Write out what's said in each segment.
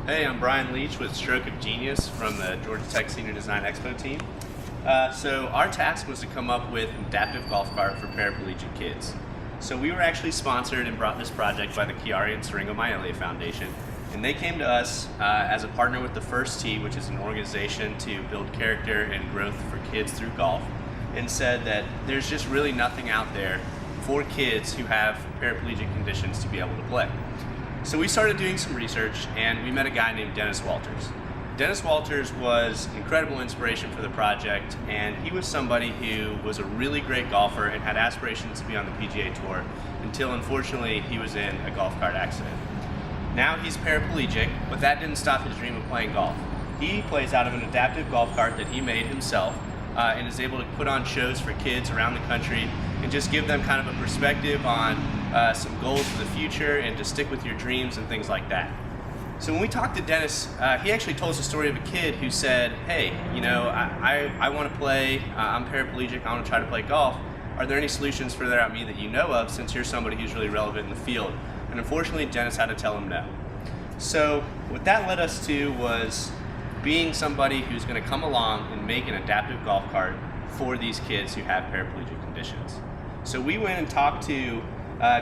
Hey, I'm Brian Leach with Stroke of Genius from the Georgia Tech Senior Design Expo team. So our task was to come up with an adaptive golf cart for paraplegic kids. So we were actually sponsored and brought this project by the Chiari and Siringo Maile Foundation. And they came to us as a partner with the First Tee, which is an organization to build character and growth for kids through golf, and said that there's just really nothing out there for kids who have paraplegic conditions to be able to play. So we started doing some research and we met a guy named Dennis Walters. Dennis Walters was incredible inspiration for the project, and he was somebody who was a really great golfer and had aspirations to be on the PGA Tour until unfortunately he was in a golf cart accident. Now he's paraplegic, but that didn't stop his dream of playing golf. He plays out of an adaptive golf cart that he made himself and is able to put on shows for kids around the country and just give them kind of a perspective on some goals for the future and to stick with your dreams and things like that. So when we talked to Dennis, he actually told us a story of a kid who said, hey, you know, I want to play, I'm paraplegic, I want to try to play golf. Are there any solutions for that me that you know of, since you're somebody who's really relevant in the field? And unfortunately, Dennis had to tell him no. So what that led us to was being somebody who's going to come along and make an adaptive golf cart for these kids who have paraplegic conditions. So we went and talked to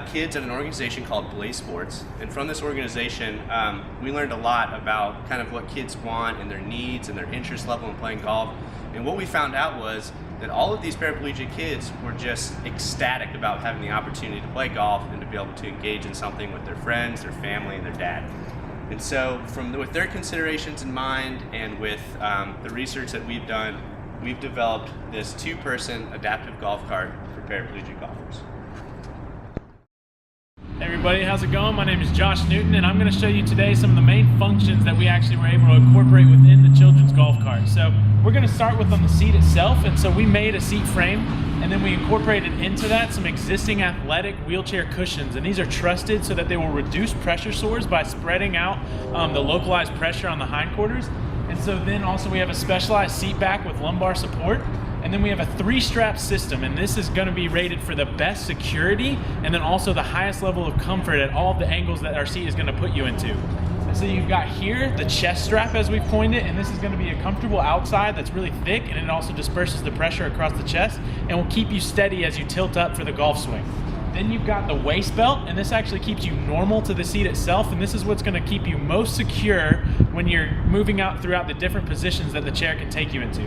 kids at an organization called Blaze Sports, and from this organization we learned a lot about kind of what kids want and their needs and their interest level in playing golf. And what we found out was that all of these paraplegic kids were just ecstatic about having the opportunity to play golf and to be able to engage in something with their friends, their family, and their dad. And so with their considerations in mind and with the research that we've done, we've developed this two-person adaptive golf cart for paraplegic golfers. Hey everybody, how's it going? My name is Josh Newton, and I'm going to show you today some of the main functions that we actually were able to incorporate within the children's golf cart. So we're going to start with on the seat itself, and so we made a seat frame, and then we incorporated into that some existing athletic wheelchair cushions, and these are trusted so that they will reduce pressure sores by spreading out the localized pressure on the hindquarters. And so then also we have a specialized seat back with lumbar support. And then we have a 3-strap system, and this is going to be rated for the best security and then also the highest level of comfort at all of the angles that our seat is going to put you into. And so you've got here the chest strap, as we've coined it, and this is going to be a comfortable outside that's really thick, and it also disperses the pressure across the chest and will keep you steady as you tilt up for the golf swing. Then you've got the waist belt, and this actually keeps you normal to the seat itself, and this is what's going to keep you most secure when you're moving out throughout the different positions that the chair can take you into.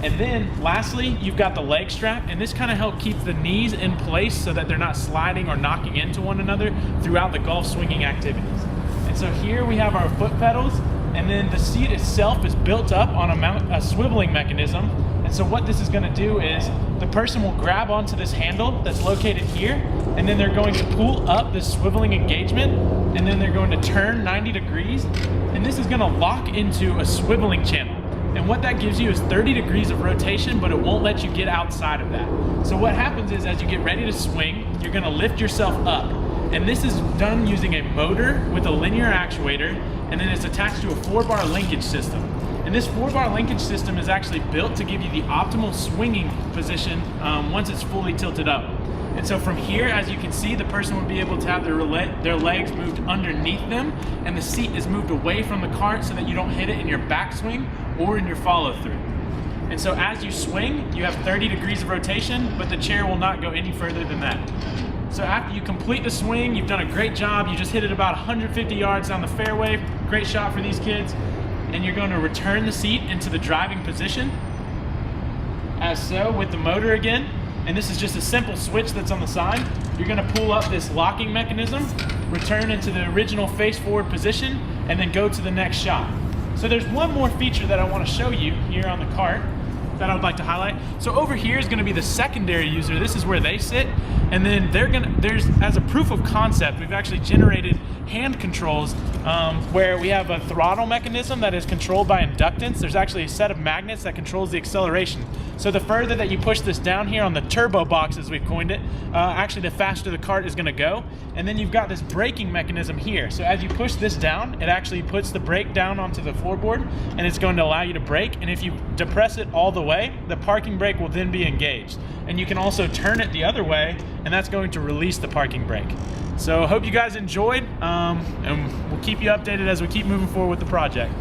And then lastly, you've got the leg strap, and this kind of helps keep the knees in place so that they're not sliding or knocking into one another throughout the golf swinging activities. And so here we have our foot pedals, and then the seat itself is built up on a swiveling mechanism. And so what this is going to do is the person will grab onto this handle that's located here, and then they're going to pull up this swiveling engagement, and then they're going to turn 90 degrees, and this is going to lock into a swiveling channel. And what that gives you is 30 degrees of rotation, but it won't let you get outside of that. So what happens is as you get ready to swing, you're going to lift yourself up. And this is done using a motor with a linear actuator, and then it's attached to a 4-bar linkage system. And this 4-bar linkage system is actually built to give you the optimal swinging position once it's fully tilted up. And so from here, as you can see, the person will be able to have their legs moved underneath them, and the seat is moved away from the cart so that you don't hit it in your backswing or in your follow through. And so as you swing, you have 30 degrees of rotation, but the chair will not go any further than that. So after you complete the swing, you've done a great job. You just hit it about 150 yards down the fairway. Great shot for these kids. And you're going to return the seat into the driving position, as so, with the motor again. And this is just a simple switch that's on the side. You're going to pull up this locking mechanism, return into the original face forward position, and then go to the next shot. So there's one more feature that I want to show you here on the cart that I would like to highlight. So over here is going to be the secondary user. This is where they sit, and then there's, as a proof of concept, we've actually generated hand controls where we have a throttle mechanism that is controlled by inductance. There's actually a set of magnets that controls the acceleration. So the further that you push this down here on the turbo box, as we've coined it, actually the faster the cart is going to go. And then you've got this braking mechanism here. So as you push this down, it actually puts the brake down onto the floorboard, and it's going to allow you to brake. And if you depress it all the way, the parking brake will then be engaged. and you can also turn it the other way, and that's going to release the parking brake. So I hope you guys enjoyed, and we'll keep you updated as we keep moving forward with the project.